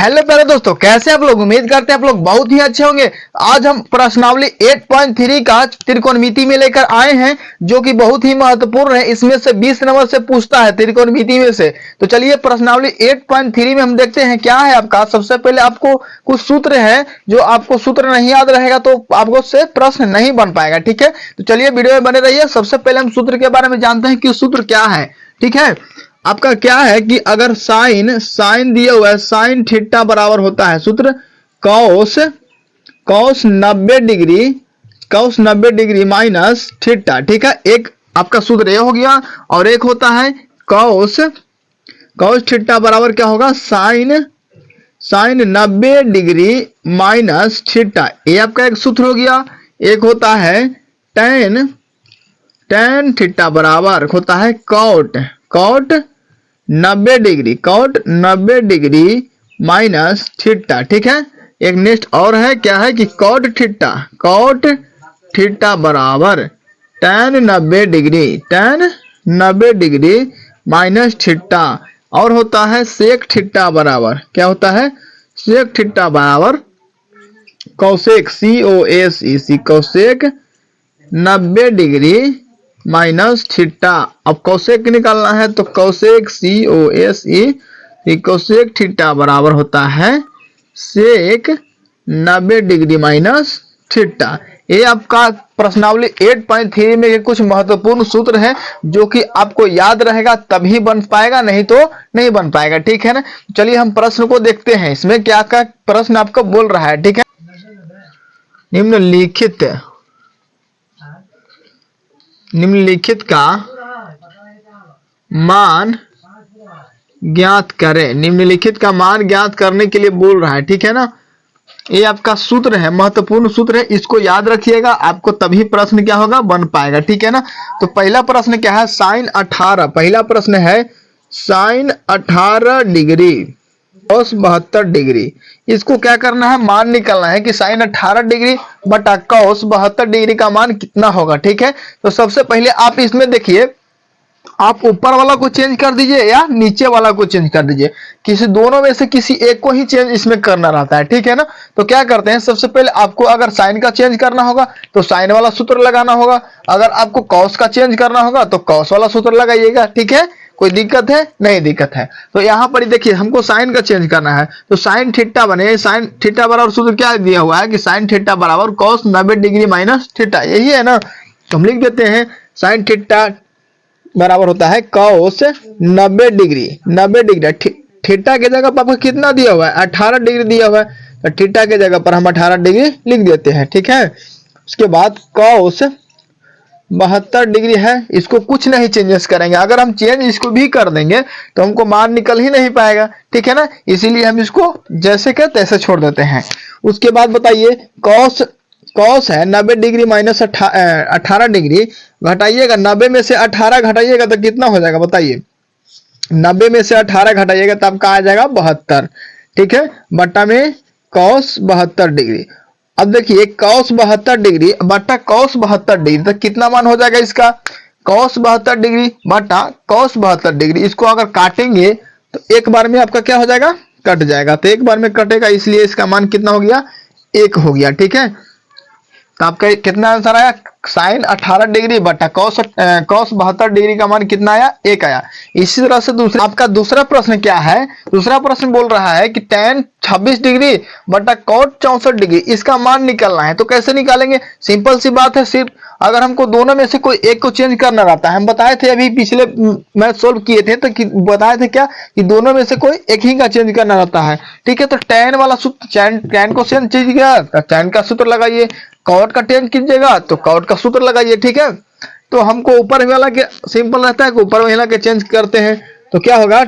Hello प्यारे दोस्तों, कैसे आप लोग? उम्मीद करते हैं आप लोग बहुत ही अच्छे होंगे। आज हम प्रश्नावली 8.3 का त्रिकोणमिति में लेकर आए हैं, जो कि बहुत ही महत्वपूर्ण है। इसमें से 20 नंबर से पूछता है त्रिकोणमिति में से। तो चलिए प्रश्नावली 8.3 में हम देखते हैं क्या है आपका। सबसे पहले आपको कुछ सूत्र है, जो आपको सूत्र नहीं याद रहेगा तो आपको से प्रश्न नहीं बन पाएगा, ठीक है। तो चलिए वीडियो में बने रहिए। सबसे पहले हम सूत्र के बारे में जानते हैं कि सूत्र क्या है, ठीक है। आपका क्या है कि अगर साइन दिया हुआ है, साइन थीटा बराबर होता है सूत्र कॉस 90 डिग्री माइनस थीटा, ठीक है। एक आपका सूत्र ये हो गया, और एक होता है कॉस थीटा बराबर क्या होगा, साइन 90 डिग्री माइनस थीटा, ये आपका एक सूत्र हो गया। एक होता है टेन थीटा बराबर होता है कॉट 90 डिग्री माइनस थीटा, ठीक है। एक नेक्स्ट और है, क्या है कि कॉट थीटा बराबर टेन 90 डिग्री माइनस थीटा। और होता है सेक थीटा बराबर, क्या होता है, सेक थीटा बराबर कौसेक कौसेक 90 डिग्री माइनस थीटा। अब कौसेक निकालना है तो कौसेक कौसेक थीटा बराबर होता है सेक 90 डिग्री माइनस थीटा। ये आपका प्रश्नावली 8.3 में कुछ महत्वपूर्ण सूत्र है, जो कि आपको याद रहेगा तभी बन पाएगा, नहीं तो नहीं बन पाएगा, ठीक है ना। चलिए हम प्रश्न को देखते हैं, इसमें क्या क्या प्रश्न आपको बोल रहा है, ठीक है। निम्नलिखित का मान ज्ञात करें। निम्नलिखित का मान ज्ञात करने के लिए बोल रहा है, ठीक है ना। ये आपका सूत्र है, महत्वपूर्ण सूत्र है, इसको याद रखिएगा, आपको तभी प्रश्न क्या होगा, बन पाएगा, ठीक है ना। तो पहला प्रश्न क्या है, साइन 18। पहला प्रश्न है साइन 18 डिग्री कॉस 72 डिग्री। इसको क्या करना है, मान निकालना है कि साइन 18 डिग्री बटा कॉस 72 डिग्री का मान कितना होगा, ठीक है। तो सबसे पहले आप इसमें देखिए, आप ऊपर वाला को चेंज कर दीजिए या नीचे वाला को चेंज कर दीजिए, किसी दोनों में से किसी एक को ही चेंज इसमें करना रहता है, ठीक है ना। तो क्या करते हैं, सबसे पहले आपको अगर साइन का चेंज करना होगा तो साइन वाला सूत्र लगाना होगा, अगर आपको कॉस का चेंज करना होगा तो कॉस वाला सूत्र लगाइएगा, ठीक है। कोई दिक्कत है? नहीं दिक्कत है। तो यहाँ पर देखिए, हमको साइन का चेंज करना है तो साइन थीटा बने, साइन थीटा बराबर सूत्र क्या दिया हुआ है कि साइन थीटा बराबर कॉस 90 डिग्री माइनस थीटा, यही है ना। तो हम लिख देते हैं साइन थीटा बराबर होता है कॉस 90 डिग्री थीटा के जगह पर आपको कितना दिया हुआ है, 18 डिग्री दिया हुआ है, तो थीटा के जगह पर हम 18 डिग्री लिख देते हैं, ठीक है। उसके बाद कॉस 72 डिग्री है, इसको कुछ नहीं चेंजेस करेंगे, अगर हम चेंज इसको भी कर देंगे तो हमको मान निकल ही नहीं पाएगा, ठीक है ना। इसीलिए हम इसको जैसे के तैसे छोड़ देते हैं। उसके बाद बताइए, कॉस है 90 डिग्री माइनस 18 डिग्री, घटाइएगा 90 में से 18 घटाइएगा तो कितना हो जाएगा बताइए, 90 में से 18 घटाइएगा तो आपका आ जाएगा 72, ठीक है, बट्टा में कॉस 72 डिग्री। अब देखिए कॉस 72 डिग्री बट्टा कॉस 72 डिग्री, तो कितना मान हो जाएगा इसका, कॉस 72 डिग्री बट्टा कॉस 72 डिग्री। इसको अगर काटेंगे तो एक बार में आपका क्या हो जाएगा, कट जाएगा, तो एक बार में कटेगा, इसलिए इसका मान कितना हो गया, 1 हो गया, ठीक है। तो आपका कितना आंसर आया, साइन 18 डिग्री बटा कॉस 72 डिग्री का मान कितना आया, 1 आया। इसी तरह से आपका दूसरा प्रश्न क्या है, दूसरा प्रश्न बोल रहा है कि tan 26 डिग्री बटा कॉट 64 डिग्री, इसका मान निकालना है। तो कैसे निकालेंगे, सिंपल सी बात है, सिर्फ अगर हमको दोनों में से कोई एक को चेंज करना रहता है, हम बताए थे अभी पिछले मैथ सोल्व किए थे तो बताए थे क्या कि दोनों में से कोई एक ही का चेंज करना रहता है, ठीक है। तो tan वाला सूत्र, tan को चेंज कीजिएगा तो tan का सूत्र लगाइए, कॉट का चेंज कीजिएगा तो कॉट का सूत्र लगाइए, ठीक है। तो हमको ऊपर वाला के सिंपल रहता है कि ऊपर वाला के चेंज करते हैं, तो क्या होगा,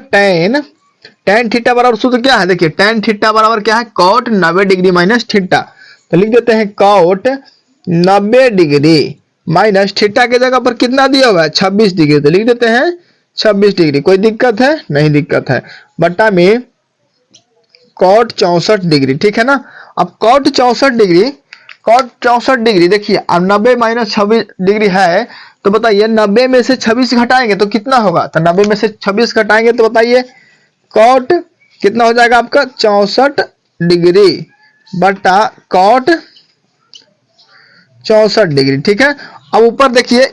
tan थीटा बराबर सूत्र क्या है, देखिए tan थीटा बराबर क्या है, कॉट 90 डिग्री माइनस थीटा। तो लिख देते हैं कॉट 90 डिग्री माइनस थीटा के जगह पर कितना दिया हुआ है, 26 डिग्री, तो लिख देते हैं 26 डिग्री। कोई दिक्कत है? नहीं दिक्कत है। बट्टा में कॉट 64 डिग्री, ठीक है ना। अब कॉट 64 डिग्री देखिए, अब 90 माइनस 26 डिग्री है, तो बताइए 90 में से 26 घटाएंगे तो कितना होगा, तो 90 में से 26 घटाएंगे तो बताइए कॉट कितना हो जाएगा आपका 64 डिग्री बटा कॉट 64 डिग्री। ठीक है, अब ऊपर देखिए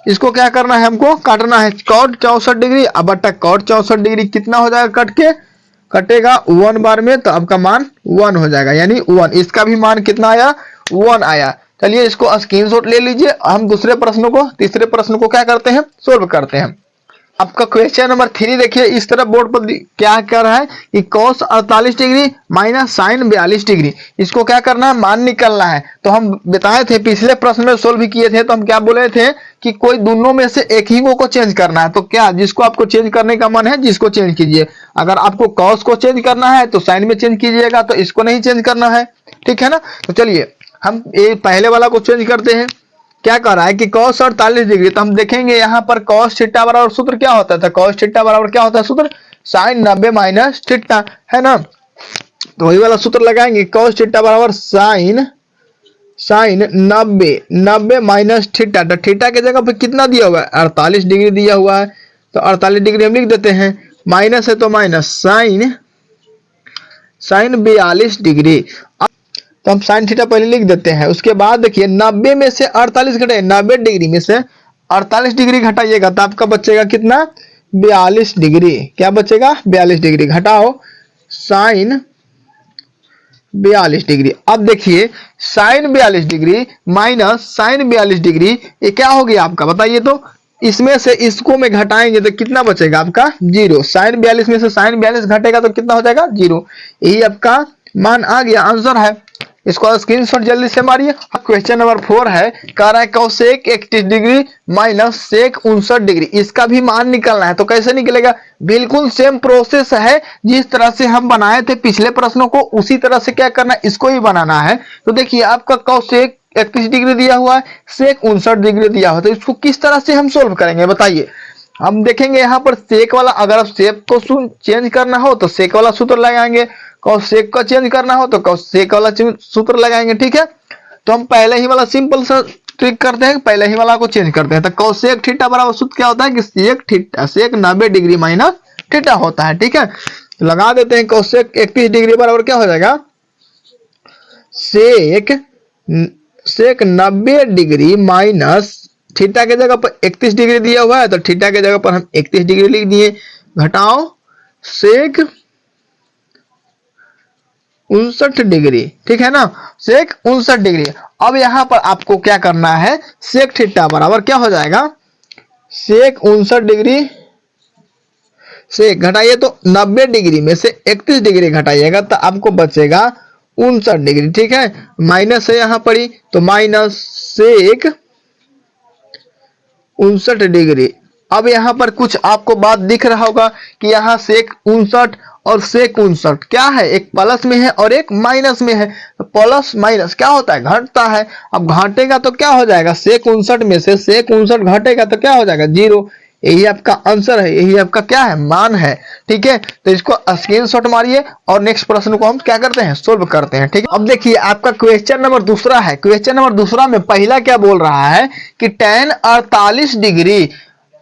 इसको क्या करना है, हमको काटना है। कॉट 64 डिग्री अब बटा कॉट 64 डिग्री कितना हो जाएगा, कटेगा 1 बार में, तो आपका मान 1 हो जाएगा, यानी 1। इसका भी मान कितना आया, 1 आया। चलिए इसको स्क्रीनशॉट ले लीजिए। हम तीसरे प्रश्न को क्या करते हैं, सोल्व करते हैं। आपका क्वेश्चन नंबर 3 देखिए, इस तरफ बोर्ड पर क्या कर रहा है कि cos 48 degree minus sine 42 degree, इसको क्या करना है, मान निकलना है। तो हम बताए थे, पिछले प्रश्न में सोल्व किए थे, तो हम क्या बोले थे कि कोई दोनों में से एक ही को चेंज करना है। तो क्या जिसको आपको चेंज करने का मन है, जिसको चेंज कीजिए। अगर आपको cos को चेंज करना है तो साइन में चेंज कीजिएगा, तो इसको नहीं चेंज करना है। ठीक है ना, तो चलिए हम ये पहले वाला को चेंज करते हैं। क्या कर रहा है कि cos 48 डिग्री, तो हम देखेंगे यहाँ पर cos थीटा बराबर सूत्र क्या होता था, cos थीटा बराबर क्या होता है सूत्र, साइन 90 माइनस थीटा, है ना। तो वही वाला सूत्र लगाएंगे, cos थीटा बराबर साइन 90 माइनस थीटा। तो थीटा के जगह पे कितना दिया हुआ है, 48 डिग्री दिया हुआ है, तो 48 डिग्री हम लिख देते हैं, माइनस है तो माइनस साइन 42 डिग्री। तो हम साइन थीटा पहले लिख देते हैं। उसके बाद देखिए 90 में से 48 घटाइए, 90 डिग्री में से 48 डिग्री घटाइएगा तो आपका बचेगा कितना, 42 डिग्री। क्या बचेगा, 42 डिग्री। घटाओ साइन 42 डिग्री। अब देखिए sine 42 degree minus sine 42 degree, ये क्या हो गया आपका, बताइए तो। इसमें से इसको में घटाएंगे तो कितना बचेगा आपका, 0। साइन 42 में से साइन 42 घटेगा तो कितना हो जाएगा, 0। यही आपका मान आ गया, आंसर है। इसको स्क्रीनशॉट जल्दी से मारिए। क्वेश्चन नंबर 4 है, कह रहा है cosec 31 degree minus sec 59 degree, इसका भी मान निकलना है। तो कैसे निकलेगा, बिल्कुल सेम प्रोसेस है, जिस तरह से हम बनाए थे पिछले प्रश्नों को, उसी तरह से क्या करना है, इसको ही बनाना है। तो देखिए आपका cosec 31 डिग्री दिया हुआ है, sec 59 डिग्री दिया हुआ है, तो इसको किस तरह से हम सोल्व करेंगे बताइए। हम देखेंगे यहाँ पर सेक वाला, अगर आप सेक को चेंज करना हो तो सेक वाला सूत्र लगाएंगे, सेक को चेंज करना हो तो सेक वाला सूत्र लगाएंगे। ठीक है, तो हम पहले ही वाला सिंपल सा ट्रिक करते हैं, पहले ही वाला को चेंज करते हैं। तो cosec थीटा बराबर सूत्र क्या होता है कि सेक 90 डिग्री माइनस थीटा होता है। ठीक है, तो लगा देते हैं, cosec 31 डिग्री बराबर क्या हो जाएगा, सेक 90 डिग्री माइनस थीटा के जगह पर 31 डिग्री दिया हुआ है, तो थीटा के जगह पर हम 31 डिग्री लिख दिए, घटाओ सेक 59 डिग्री। ठीक है ना, सेक 59 डिग्री। अब यहां पर आपको क्या करना है, सेक थीटा बराबर क्या हो जाएगा, सेक 59 डिग्री से घटाइए तो 90 डिग्री में से 31 डिग्री घटाइएगा तो आपको बचेगा 59 डिग्री। ठीक है, माइनस है यहां पड़ी, तो माइनस सेक 59 डिग्री। अब यहाँ पर कुछ आपको बात दिख रहा होगा कि यहाँ सेक 59 और सेक 59 क्या है, एक प्लस में है और एक माइनस में है। तो प्लस माइनस क्या होता है, घटता है। अब घटेगा तो क्या हो जाएगा, सेक 59 में से सेक 59 घटेगा तो क्या हो जाएगा, 0। यही आपका आंसर है, यही आपका क्या है, मान है। ठीक है, तो इसको स्क्रीनशॉट मारिए और नेक्स्ट प्रश्न को हम क्या करते हैं, सोल्व करते हैं। ठीक है, अब देखिए आपका क्वेश्चन नंबर 2 है। क्वेश्चन नंबर 2 में पहला क्या बोल रहा है कि tan 48 degree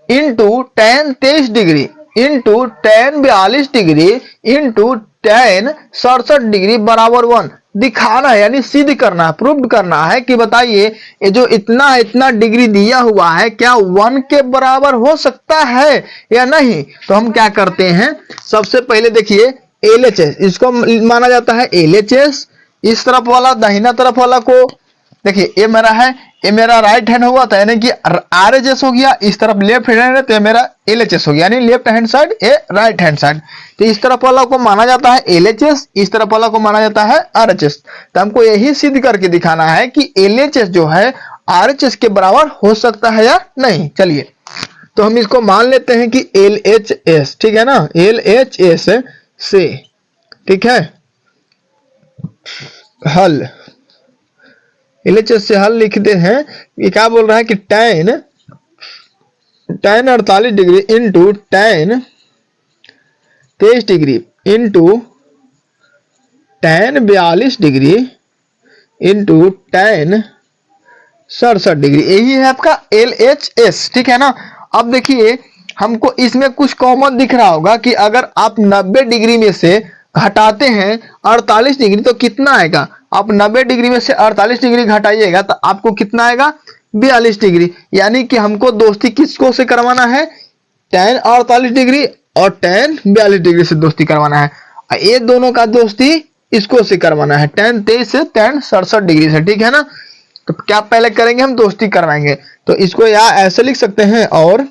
into tan 23 degree into tan 42 degree into tan 67 degree बराबर 1 दिखाना है, यानी सिद्ध करना है, प्रूव करना है कि बताइए ये जो इतना डिग्री दिया हुआ है क्या 1 के बराबर हो सकता है या नहीं। तो हम क्या करते हैं, सबसे पहले देखिए LHS, इसको माना जाता है LHS। इस तरफ वाला दाहिना तरफ वाला को देखिए, ये मेरा है, ये मेरा राइट हैंड हुआ था, यानी कि RHS हो गया। इस तरफ लेफ्ट हैंड है तो ये मेरा LHS हो गया, यानी लेफ्ट हैंड साइड, ये राइट हैंड साइड। तो इस तरफ वाला को माना जाता है LHS, इस तरफ वाला को माना जाता है RHS। तो हमको यही सिद्ध करके दिखाना है कि LHS जो है RHS के बराबर हो सकता है या नहीं। चलिए तो हम इसको मान लेते हैं कि LHS, ठीक है ना, LHS से, ठीक है, हल LHS से हल लिखते हैं। ये क्या बोल रहा है कि tan 48 degree into tan 23 degree into tan 42 degree into tan 67 degree, यही है आपका LHS। ठीक है ना, अब देखिए हमको इसमें कुछ कॉमन दिख रहा होगा कि अगर आप 90 डिग्री में से घटाते हैं 48 डिग्री तो कितना आएगा। आप 90 डिग्री में से 48 डिग्री घटाइएगा तो आपको कितना आएगा 42 डिग्री। यानी कि हमको दोस्ती किसको से करवाना है, tan 48 डिग्री और tan 42 डिग्री से दोस्ती करवाना है। ये दोनों का दोस्ती इसको से करवाना है, tan 23 से tan 67 डिग्री से, ठीक है ना। तो क्या पहले करेंगे, हम दोस्ती करवाएंगे। तो इसको यहाँ ऐसे लिख सकते हैं, और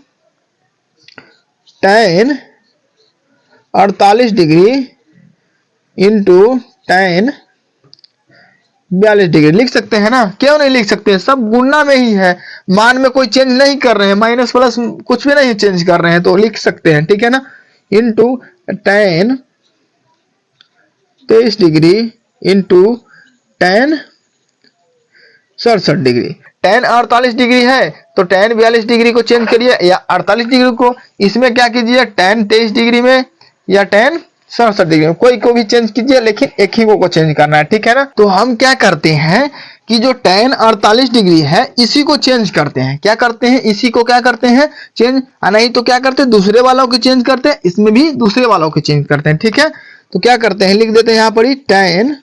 tan 48 degree into tan 42 degree लिख सकते हैं ना। क्यों नहीं लिख सकते, सब गुणा में ही है, मान में कोई चेंज नहीं कर रहे हैं, माइनस प्लस कुछ भी नहीं चेंज कर रहे हैं, तो लिख सकते हैं, ठीक है ना। Into tan 23 degree into tan 67 degree. tan 48 degree है तो tan 42 डिग्री को चेंज करिए, या 48 डिग्री को इसमें क्या कीजिए, tan 23 डिग्री में या tan 67 डिग्री में, कोई को भी चेंज कीजिए, लेकिन एक ही को चेंज करना है, ठीक है ना। तो हम क्या करते हैं कि जो tan 48 डिग्री है इसी को चेंज करते हैं। क्या करते हैं, इसी को क्या करते हैं चेंज, नहीं तो क्या करते हैं दूसरे वालों को चेंज करते हैं, इसमें भी दूसरे वालों को चेंज करते हैं, ठीक है। तो क्या करते हैं, लिख देते हैं यहाँ पर ही tan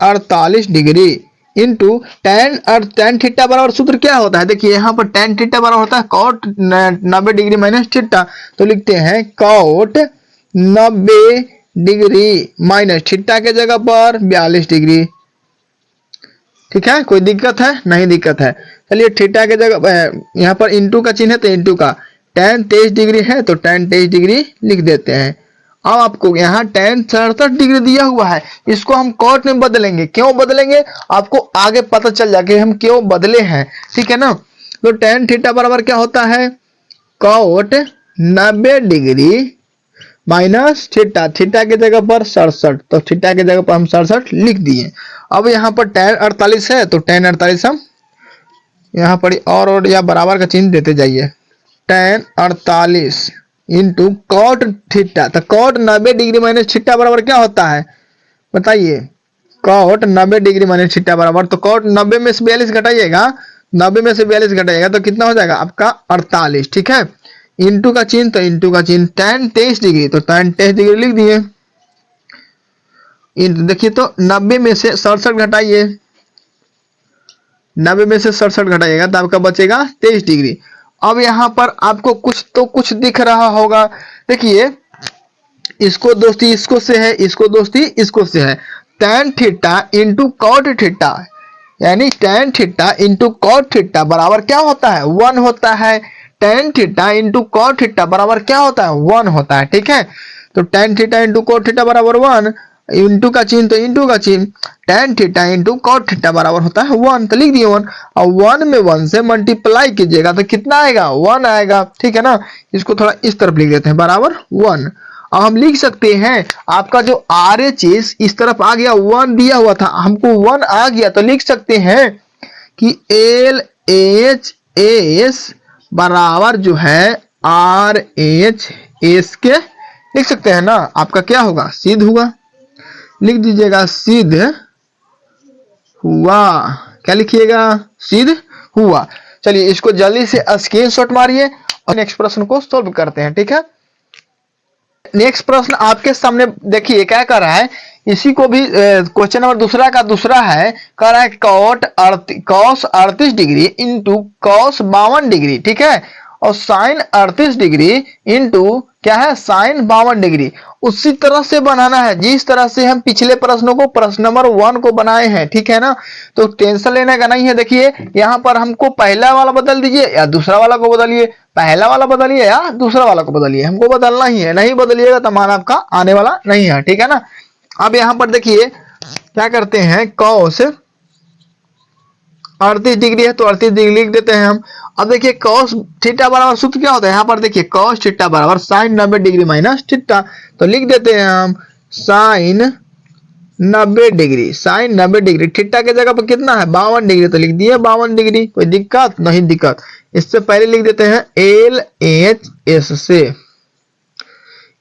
48 degree into tan theta बराबर सूत्र क्या होता है, देखिए यहाँ पर tan थीटा बराबर होता है cot 90 डिग्री माइनस थीटा। तो लिखते हैं cot 90 डिग्री माइनस थीटा के जगह पर 42 डिग्री, ठीक है। कोई दिक्कत है, नहीं दिक्कत है। चलिए थीटा के जगह यहाँ पर इंटू का चिन्ह है तो इंटू का, tan 23 डिग्री है तो tan 23 डिग्री लिख देते हैं। अब आपको यहाँ tan 67 डिग्री दिया हुआ है, इसको हम cot में बदलेंगे। क्यों बदलेंगे, आपको आगे पता चल जाएगा हम क्यों बदले हैं, ठीक है ना। तो tan थीटा बराबर क्या होता है, cot 90 degree minus theta, theta की जगह पर 67, तो थीटा की जगह पर हम 67 लिख दिए। अब यहाँ पर tan 48 है तो tan 48 हम यहाँ पर और या बराबर का चिन्ह देते जाइए, tan 48 इंटू cot थीटा। तो cot 90 डिग्री माइनस थीटा बराबर क्या होता है बताइए, cot 90 डिग्री माइनस थीटा बराबर, तो cot 90 में से 42 घटाइएगा, 90 में से 42 घटाइएगा तो कितना हो जाएगा आपका 48, ठीक है। इंटू का चिन्ह तो इंटू का चिन्ह, tan 23 डिग्री तो tan 23 डिग्री लिख दिए। देखिए तो 90 में से 67 घटाइए, 90 में से 67 घटाइएगा तो आपका बचेगा 23 डिग्री। अब यहाँ पर आपको कुछ दिख रहा होगा, देखिए इसको दोस्ती इसको से है, इसको दोस्ती इसको से है, tan theta into cot theta, यानी tan theta into cot theta बराबर क्या होता है 1 होता है। tan theta into cot theta बराबर क्या होता है 1 होता है, ठीक है। तो tan theta into cot theta बराबर 1, इंटू का चिन्ह तो इंटू का चिन्ह, tan theta into cot theta बराबर होता है 1, तो लिख दिए 1। और 1 में 1 से मल्टीप्लाई कीजिएगा तो कितना आएगा 1 आएगा, ठीक है ना। इसको थोड़ा इस तरफ लिख देते हैं बराबर 1। अब हम लिख सकते हैं आपका जो RHS इस तरफ आ गया, 1 दिया हुआ था, हमको 1 आ गया तो लिख सकते हैं कि LHS बराबर जो है RHS के लिख सकते हैं ना। आपका क्या होगा, सिद्ध हुआ, लिख दीजिएगा सिद्ध हुआ। क्या लिखिएगा, सिद्ध हुआ। चलिए इसको जल्दी से स्क्रीनशॉट मारिए और नेक्स्ट प्रश्न को सॉल्व करते हैं, ठीक है। नेक्स्ट प्रश्न आपके सामने देखिए क्या कर रहा है, इसी को भी क्वेश्चन नंबर दूसरा का दूसरा है, कह रहा है cos 38 degree into cos 52 degree, ठीक है, और sin 38 डिग्री इंटू क्या है sin 52 डिग्री। उसी तरह से बनाना है जिस तरह से हम पिछले प्रश्नों को प्रश्न नंबर 1 को बनाए हैं, ठीक है ना। तो टेंशन लेने का नहीं है। देखिए यहाँ पर हमको पहला वाला बदल दीजिए या दूसरा वाला को बदलिए, पहला वाला बदलिए या दूसरा वाला को बदलिए, हमको बदलना ही है, नहीं बदलिएगा तो मान आपका आने वाला नहीं है, ठीक है ना। अब यहाँ पर देखिए क्या करते हैं, cos 38 डिग्री है तो 38 डिग्री लिख देते हैं हम। अब देखिए cos थीटा बराबर सूत्र क्या होता है, यहाँ पर देखिए cos थीटा बराबर sin 90 डिग्री माइनस थीटा, तो लिख देते हैं हम sin 90 degree, sin 90 degree theta के जगह पर कितना है 52 डिग्री, तो लिख दिए 52 डिग्री। कोई दिक्कत नहीं, दिक्कत इससे पहले लिख देते हैं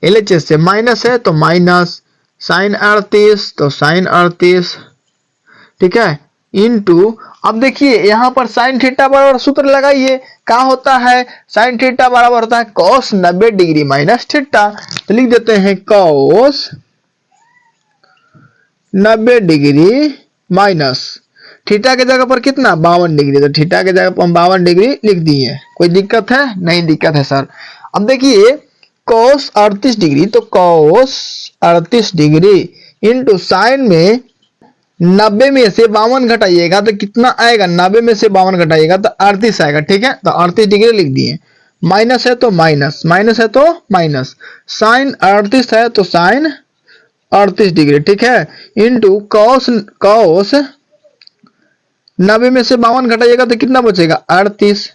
LHS से माइनस है तो माइनस, sin 38 तो sin 38, ठीक है, इंटू, अब देखिए यहाँ पर साइन थीटा बराबर सूत्र लगाइए, क्या होता है, साइन थीटा बराबर होता है cos 90 डिग्री माइनस थीटा। तो लिख देते हैं cos 90 डिग्री माइनस थीटा के जगह पर कितना 52 डिग्री, तो थीटा के जगह पर हम 52 डिग्री लिख दिए। कोई दिक्कत है, नहीं दिक्कत है सर। अब देखिए cos 38 डिग्री, तो cos 38 डिग्री इंटू साइन में 90 में से 52 घटाइएगा तो कितना आएगा, 90 में से 52 घटाइएगा तो 38 आएगा। ठीक है, तो 38 डिग्री लिख दिए। माइनस है तो माइनस, माइनस है तो माइनस, साइन 38 है तो साइन 38 डिग्री। ठीक है, इंटू कॉस 90 में से 52 घटाइएगा तो कितना बचेगा 38।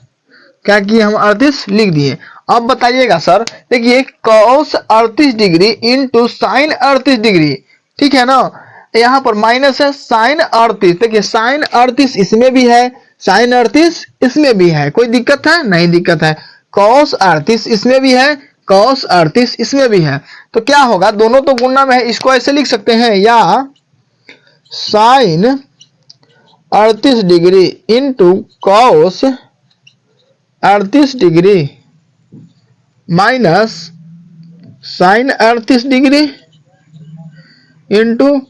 क्या किए हम 38 लिख दिए। अब बताइएगा सर, देखिए cos 38 degree into sine 38 degree, ठीक है ना, यहाँ पर माइनस है साइन 38। देखिए साइन 38 इसमें भी है, साइन 38 इसमें भी है, कोई दिक्कत है, नहीं दिक्कत है। cos 38 इसमें भी है, cos 38 इसमें भी है, तो क्या होगा, दोनों तो गुणा में है, इसको ऐसे लिख सकते हैं, या sine 38 degree into cos 38 degree minus sine 38 degree into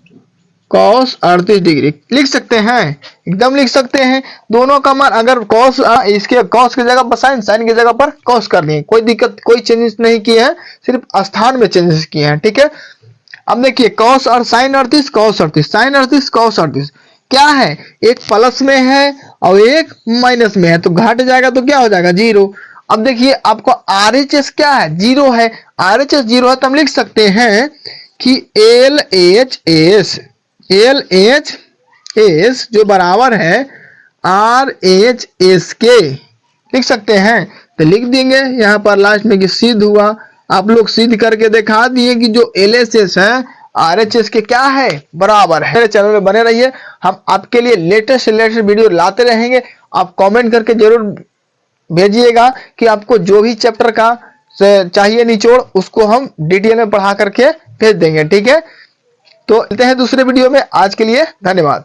cos 38 degree लिख सकते हैं, एकदम लिख सकते हैं। दोनों का मान अगर cos, इसके cos की जगह पर साइन, साइन की जगह पर cos कर दिए, कोई दिक्कत, कोई चेंजेस नहीं किए हैं, सिर्फ स्थान में चेंजेस किए हैं। ठीक है, अब देखिए cos और साइन 38, cos 38, साइन 38, cos 38 क्या है, एक प्लस में है और एक माइनस में है, तो घट जाएगा तो क्या हो जाएगा 0। अब देखिए आपको RHS क्या है, 0 है, RHS 0 है, तो हम लिख सकते हैं कि LHS जो बराबर है RHS के, लिख सकते हैं, तो लिख देंगे यहाँ पर लास्ट में कि सिद्ध हुआ। आप लोग सिद्ध करके दिखा दिए कि जो LHS है RHS के क्या है, बराबर है। मेरे चैनल में बने रहिए, हम आपके लिए लेटेस्ट से लेटेस्ट वीडियो लाते रहेंगे। आप कमेंट करके जरूर भेजिएगा कि आपको जो भी चैप्टर का चाहिए निचोड़, उसको हम डिटेल में पढ़ा करके भेज देंगे। ठीक है, तो मिलते हैं दूसरे वीडियो में, आज के लिए धन्यवाद।